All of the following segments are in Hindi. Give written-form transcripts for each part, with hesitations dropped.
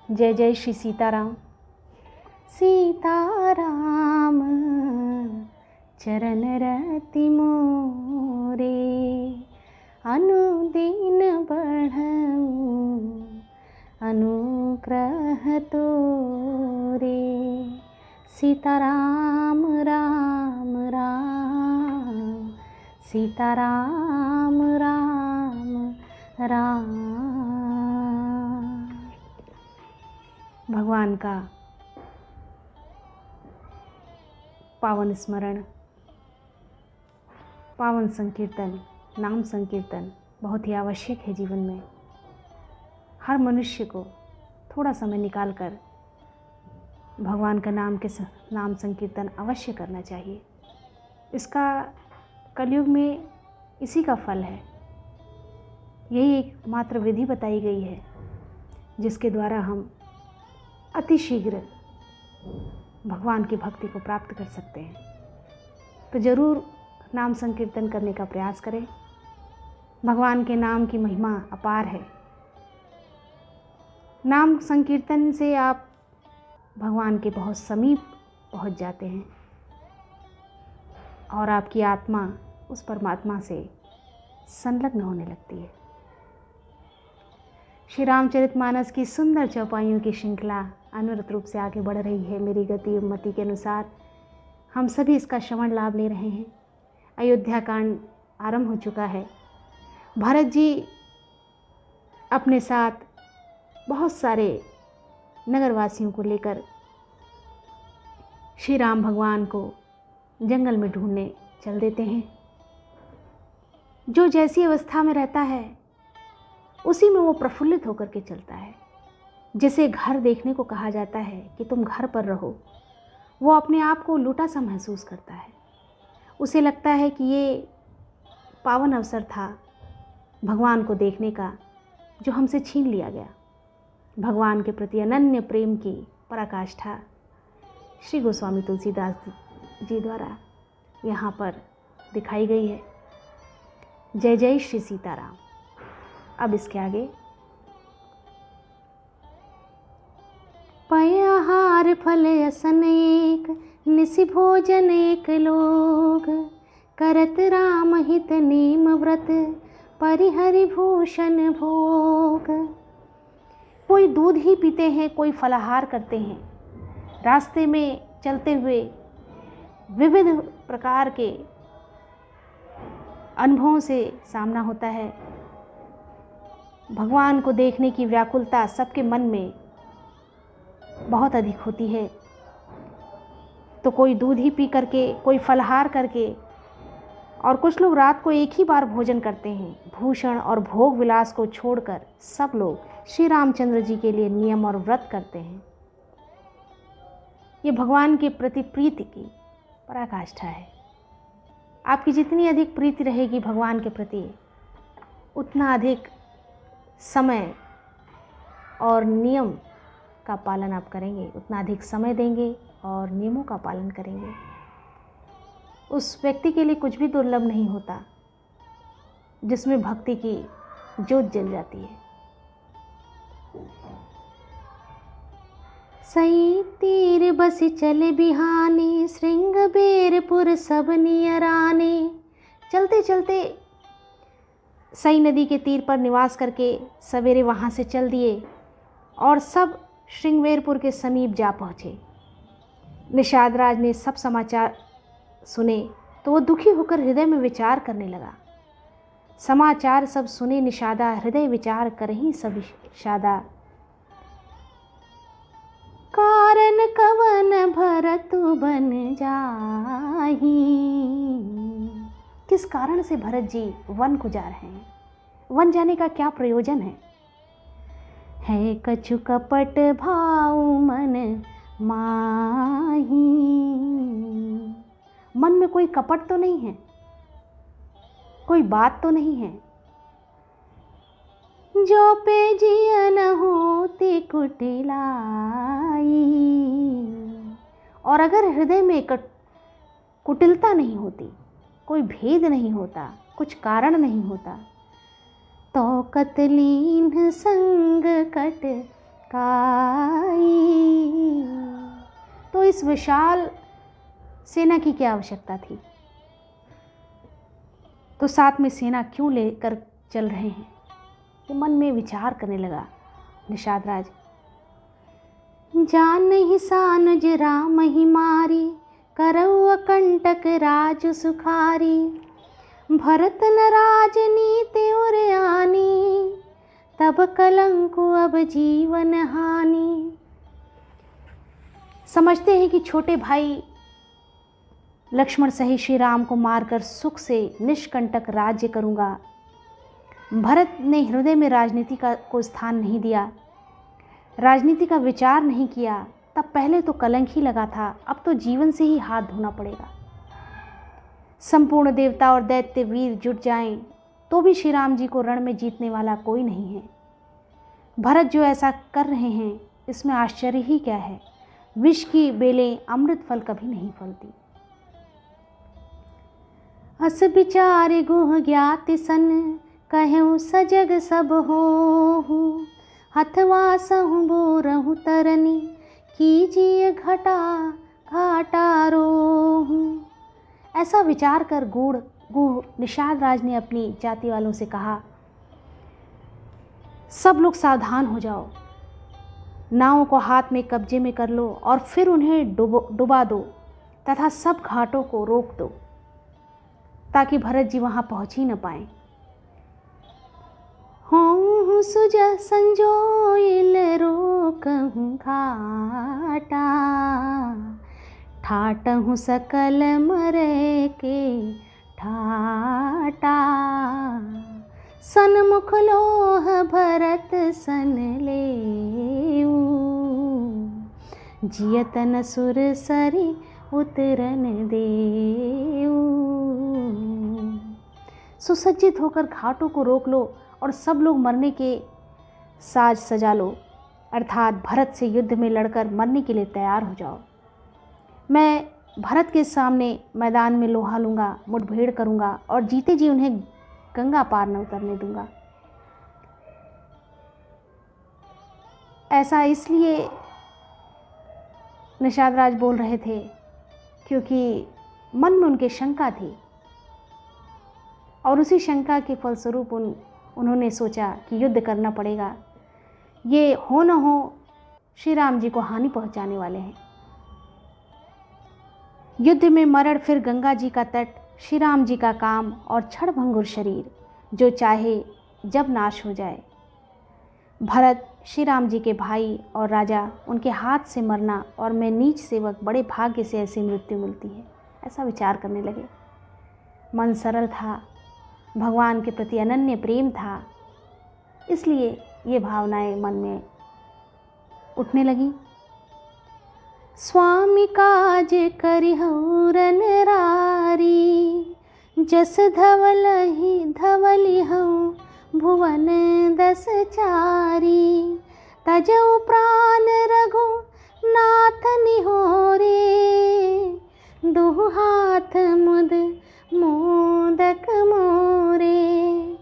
जय जय श्री सीताराम। सीताराम चरण रति मोरे, अनुदीन बढ़ऊ अनुग्रह तोरे। सीताराम राम राम, सीताराम राम राम। भगवान का पावन स्मरण, पावन संकीर्तन, नाम संकीर्तन बहुत ही आवश्यक है जीवन में। हर मनुष्य को थोड़ा समय निकालकर भगवान का नाम संकीर्तन अवश्य करना चाहिए। इसका कलयुग में इसी का फल है। यही एक मात्र विधि बताई गई है जिसके द्वारा हम अतिशीघ्र भगवान की भक्ति को प्राप्त कर सकते हैं। तो ज़रूर नाम संकीर्तन करने का प्रयास करें। भगवान के नाम की महिमा अपार है। नाम संकीर्तन से आप भगवान के बहुत समीप पहुंच जाते हैं और आपकी आत्मा उस परमात्मा से संलग्न होने लगती है। श्री रामचरितमानस की सुंदर चौपाइयों की श्रृंखला अनवरत रूप से आगे बढ़ रही है। मेरी गति मति के अनुसार हम सभी इसका श्रवण लाभ ले रहे हैं। अयोध्या कांड आरंभ हो चुका है। भरत जी अपने साथ बहुत सारे नगरवासियों को लेकर श्री राम भगवान को जंगल में ढूंढने चल देते हैं। जो जैसी अवस्था में रहता है उसी में वो प्रफुल्लित होकर के चलता है। जिसे घर देखने को कहा जाता है कि तुम घर पर रहो, वो अपने आप को लूटा सा महसूस करता है। उसे लगता है कि ये पावन अवसर था भगवान को देखने का जो हमसे छीन लिया गया। भगवान के प्रति अनन्य प्रेम की पराकाष्ठा श्री गोस्वामी तुलसीदास जी द्वारा यहाँ पर दिखाई गई है। जय जय श्री सीताराम। अब इसके आगे पय आहार फल असन एक, निसि भोजन एक लोग, करत राम हित नेम व्रत, परिहरि भूषण भोग। कोई दूध ही पीते हैं, कोई फलाहार करते हैं। रास्ते में चलते हुए विविध प्रकार के अनुभवों से सामना होता है। भगवान को देखने की व्याकुलता सबके मन में बहुत अधिक होती है। तो कोई दूध ही पी करके, कोई फलाहार करके, और कुछ लोग रात को एक ही बार भोजन करते हैं। भूषण और भोग विलास को छोड़कर सब लोग श्री रामचंद्र जी के लिए नियम और व्रत करते हैं। ये भगवान के प्रति प्रीति की पराकाष्ठा है। आपकी जितनी अधिक प्रीति रहेगी भगवान के प्रति, उतना अधिक समय और नियम का पालन आप करेंगे, उतना अधिक समय देंगे और नियमों का पालन करेंगे। उस व्यक्ति के लिए कुछ भी दुर्लभ नहीं होता जिसमें भक्ति की ज्योत जल जाती है। सई तीर बस चले बिहाने, श्रृंग बेरपुर सब नियराने। चलते चलते सई नदी के तीर पर निवास करके सवेरे वहाँ से चल दिए और सब श्रृंगवेरपुर के समीप जा पहुँचे। निषाद राज ने सब समाचार सुने तो वो दुखी होकर हृदय में विचार करने लगा। समाचार सब सुने निषादा, हृदय विचार करहीं सब शादा। कारण कवन भरत बन जाही। किस कारण से भरत जी वन को जा रहे हैं? वन जाने का क्या प्रयोजन है कछु कपट भाव मन माही। मन में कोई कपट तो नहीं है, कोई बात तो नहीं है। जो पे जियन होती कुटिलाई। और अगर हृदय में कुटिलता नहीं होती, कोई भेद नहीं होता, कुछ कारण नहीं होता, तो कतलीन संग कट काई। तो इस विशाल सेना की क्या आवश्यकता थी? तो साथ में सेना क्यों लेकर चल रहे हैं? ये मन में विचार करने लगा निषाद राज। जान ही सानुज राम ही मारी, करऊ अकंटक राज सुखारी। भरत न राजनीति और आनी, तब कलंकु अब जीवन हानि। समझते हैं कि छोटे भाई लक्ष्मण सहित श्री राम को मारकर सुख से निष्कंटक राज्य करूँगा। भरत ने हृदय में राजनीति को स्थान नहीं दिया, राजनीति का विचार नहीं किया। तब पहले तो कलंक ही लगा था, अब तो जीवन से ही हाथ धोना पड़ेगा। संपूर्ण देवता और दैत्य वीर जुट जाएं तो भी श्री राम जी को रण में जीतने वाला कोई नहीं है। भरत जो ऐसा कर रहे हैं इसमें आश्चर्य ही क्या है? विष की बेलें अमृत फल कभी नहीं फलती। अस विचार गुह ज्ञाति सन, कहूँ सजग सब होहु। हथवा सहु बोरहु तरनी, कीजिए घटा घाटा रोहु। ऐसा विचार कर गुह निषाद राज ने अपनी जाति वालों से कहा, सब लोग सावधान हो जाओ, नावों को हाथ में कब्जे में कर लो और फिर उन्हें डुबा दो तथा सब घाटों को रोक दो ताकि भरत जी वहां पहुंच ही न पाए। हों सुज संजोइल रोकहूँ घाटा, ठाटहूँ सकल मरे के ठाटा। सन्मुख लोह भरत सन लेऊ, जियतन सुर सरी उतरन देऊ। सुसज्जित होकर घाटों को रोक लो और सब लोग मरने के साज सजा लो, अर्थात भरत से युद्ध में लड़कर मरने के लिए तैयार हो जाओ। मैं भरत के सामने मैदान में लोहा लूँगा, मुठभेड़ करूँगा और जीते जी उन्हें गंगा पार न उतरने दूँगा। ऐसा इसलिए निषाद राज बोल रहे थे क्योंकि मन में उनके शंका थी और उसी शंका के फलस्वरूप उन्होंने सोचा कि युद्ध करना पड़ेगा। ये हो न हो श्री राम जी को हानि पहुंचाने वाले हैं। युद्ध में मरण, फिर गंगा जी का तट, श्री राम जी का काम और क्षणभंगुर शरीर, जो चाहे जब नाश हो जाए। भरत श्री राम जी के भाई और राजा, उनके हाथ से मरना और मैं नीच सेवक, बड़े भाग्य से ऐसी मृत्यु मिलती है। ऐसा विचार करने लगे। मन सरल था, भगवान के प्रति अनन्य प्रेम था, इसलिए ये भावनाएं मन में उठने लगी। स्वामी काज करिहउ रनरारी, जस धवली हऊ भुवन दस चारी। तजऊ प्राण रघु नाथ निहोरे, दुहु हाथ मुद मोदक मोरे।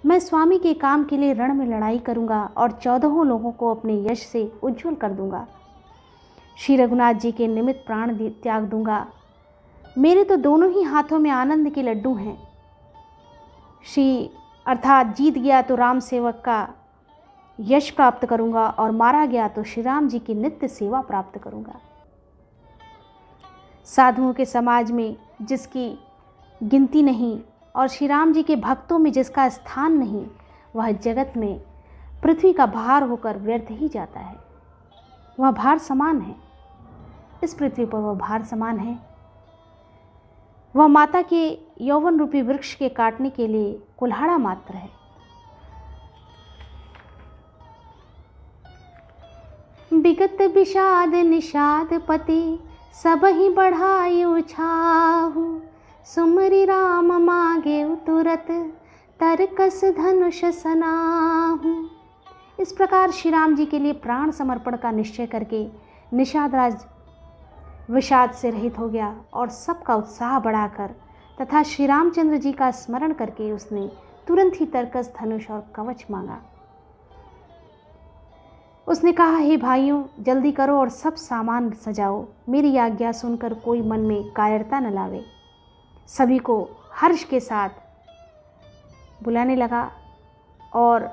मैं स्वामी के काम के लिए रण में लड़ाई करूंगा और 14 लोगों को अपने यश से उज्जवल कर दूंगा। श्री रघुनाथ जी के निमित्त प्राण त्याग दूंगा। मेरे तो दोनों ही हाथों में आनंद के लड्डू हैं। श्री अर्थात जीत गया तो राम सेवक का यश प्राप्त करूंगा और मारा गया तो श्री राम जी की नित्य सेवा प्राप्त करूंगा। साधुओं के समाज में जिसकी गिनती नहीं और श्री राम जी के भक्तों में जिसका स्थान नहीं, वह जगत में पृथ्वी का भार होकर व्यर्थ ही जाता है। वह भार समान है, इस पृथ्वी पर वह भार समान है। वह माता के यौवन रूपी वृक्ष के काटने के लिए कुल्हाड़ा मात्र है। विगत विषाद निषाद पति, सब ही बढ़ायु छाहु। सुमरि राम मागे तुरत, तरकस धनुष सनाहु। इस प्रकार श्री राम जी के लिए प्राण समर्पण का निश्चय करके निषाद राज विषाद से रहित हो गया और सबका उत्साह बढ़ाकर तथा श्री रामचंद्र जी का स्मरण करके उसने तुरंत ही तरकस, धनुष और कवच मांगा। उसने कहा, हे भाइयों, जल्दी करो और सब सामान सजाओ, मेरी आज्ञा सुनकर कोई मन में कायरता न लावे। सभी को हर्ष के साथ बुलाने लगा और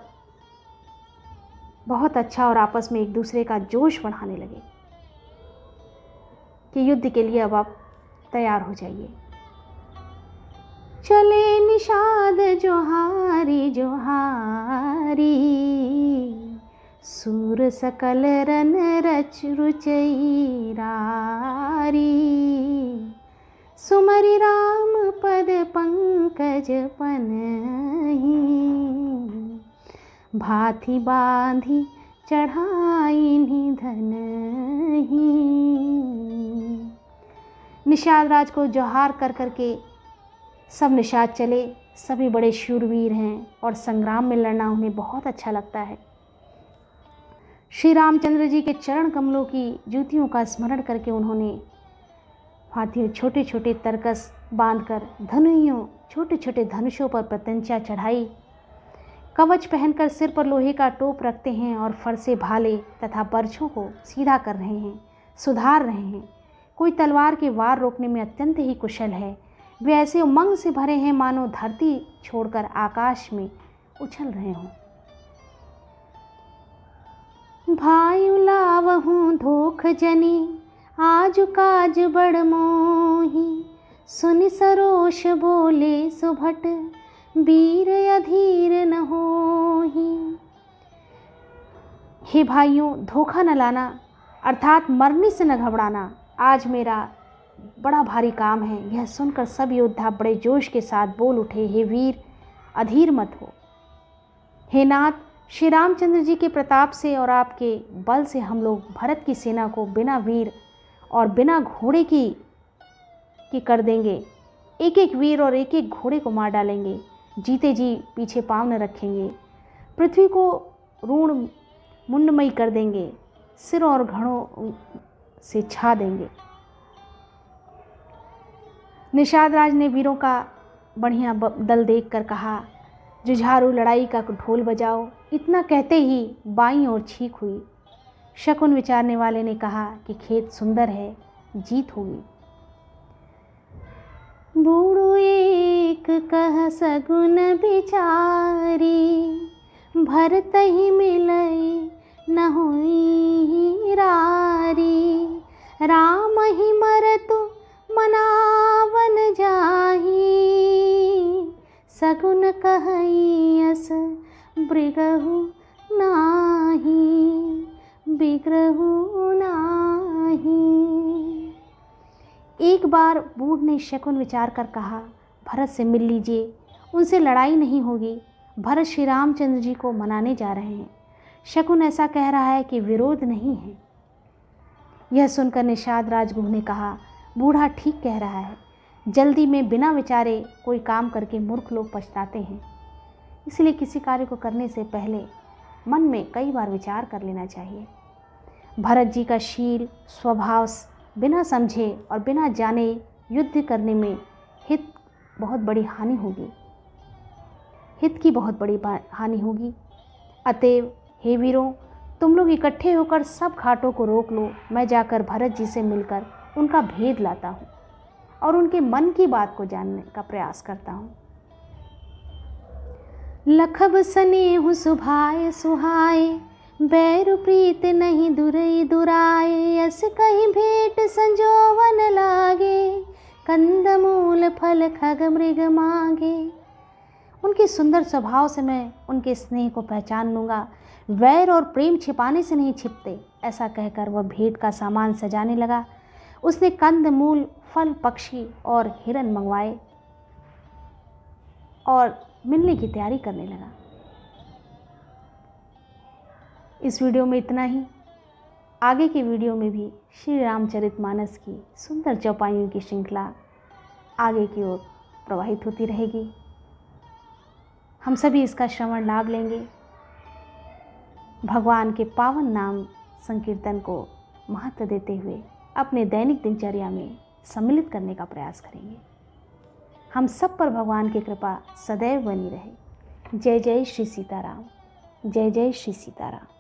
बहुत अच्छा, और आपस में एक दूसरे का जोश बढ़ाने लगे कि युद्ध के लिए अब आप तैयार हो जाइए। चले निषाद जोहारी जोहारी, सूर सकल रन रच रुचैरारी, सुमरि राम पद पंकज पनहि, भाथी बांधी चढ़ाई धनहि। निषाद राज को जोहार कर करके सब निषाद चले। सभी बड़े शूरवीर हैं और संग्राम में लड़ना उन्हें बहुत अच्छा लगता है। श्री रामचंद्र जी के चरण कमलों की जूतियों का स्मरण करके उन्होंने हाथियों छोटे छोटे तरकस बांधकर धनुइयों छोटे छोटे धनुषों पर प्रत्यंचा चढ़ाई। कवच पहनकर सिर पर लोहे का टोप रखते हैं और फरसे भाले तथा बर्छों को सीधा कर रहे हैं, सुधार रहे हैं। कोई तलवार के वार रोकने में अत्यंत ही कुशल है। वे ऐसे उमंग से भरे हैं मानो धरती छोड़कर आकाश में उछल रहे हों। भाई लावहूँ धोख जनी, आज काज बड़ मोही, सुनि सरोष बोले सुभट, वीर अधीर न होही। हे भाइयों, धोखा न लाना, अर्थात मरने से न घबराना। आज मेरा बड़ा भारी काम है। यह सुनकर सब योद्धा बड़े जोश के साथ बोल उठे, हे वीर, अधीर मत हो। हे नाथ, श्री रामचंद्र जी के प्रताप से और आपके बल से हम लोग भरत की सेना को बिना वीर और बिना घोड़े की कर देंगे। एक एक वीर और एक एक घोड़े को मार डालेंगे। जीते जी पीछे पाँव न रखेंगे। पृथ्वी को ऋण मुंडमयी कर देंगे। सिर और घड़ों से छा देंगे। निषाद राज ने वीरों का बढ़िया दल देखकर कहा, जुझारू लड़ाई का ढोल बजाओ। इतना कहते ही बाईं ओर छींक हुई। शकुन विचारने वाले ने कहा कि खेत सुंदर है, जीत होगी। बूढ़ो एक कह सगुन बिचारी, भरत ही मिलई न हुई रारी, राम ही मरतु मनावन जाही, सगुन कहई अस ब्रिगहु नाही, बिग्रहु नाही। एक बार बूढ़ ने शकुन विचार कर कहा, भरत से मिल लीजिए, उनसे लड़ाई नहीं होगी। भरत श्री रामचंद्र जी को मनाने जा रहे हैं। शकुन ऐसा कह रहा है कि विरोध नहीं है। यह सुनकर निषाद राजगुह ने कहा, बूढ़ा ठीक कह रहा है। जल्दी में बिना विचारे कोई काम करके मूर्ख लोग पछताते हैं। इसलिए किसी कार्य को करने से पहले मन में कई बार विचार कर लेना चाहिए। भरत जी का शील स्वभाव बिना समझे और बिना जाने युद्ध करने में हित बहुत बड़ी हानि होगी, हित की बहुत बड़ी हानि होगी। अतएव हे वीरों, तुम लोग इकट्ठे होकर सब घाटों को रोक लो। मैं जाकर भरत जी से मिलकर उनका भेद लाता हूँ और उनके मन की बात को जानने का प्रयास करता हूँ। लखब स्नेहु सुभाय सुहाय, बैरु प्रीत नहीं दुरई दुराए, अस कहीं भेंट संजोवन लागे, कंदमूल फल खग मृग मांगे। उनके सुंदर स्वभाव से मैं उनके स्नेह को पहचान लूँगा। वैर और प्रेम छिपाने से नहीं छिपते। ऐसा कहकर वह भेंट का सामान सजाने लगा। उसने कंद मूल फल पक्षी और हिरन मंगवाए और मिलने की तैयारी करने लगा। इस वीडियो में इतना ही। आगे के वीडियो में भी श्री रामचरितमानस की सुंदर चौपाइयों की श्रृंखला आगे की ओर प्रवाहित होती रहेगी। हम सभी इसका श्रवण लाभ लेंगे। भगवान के पावन नाम संकीर्तन को महत्व देते हुए अपने दैनिक दिनचर्या में सम्मिलित करने का प्रयास करेंगे। हम सब पर भगवान की कृपा सदैव बनी रहे। जय जय श्री सीताराम। जय जय श्री सीताराम।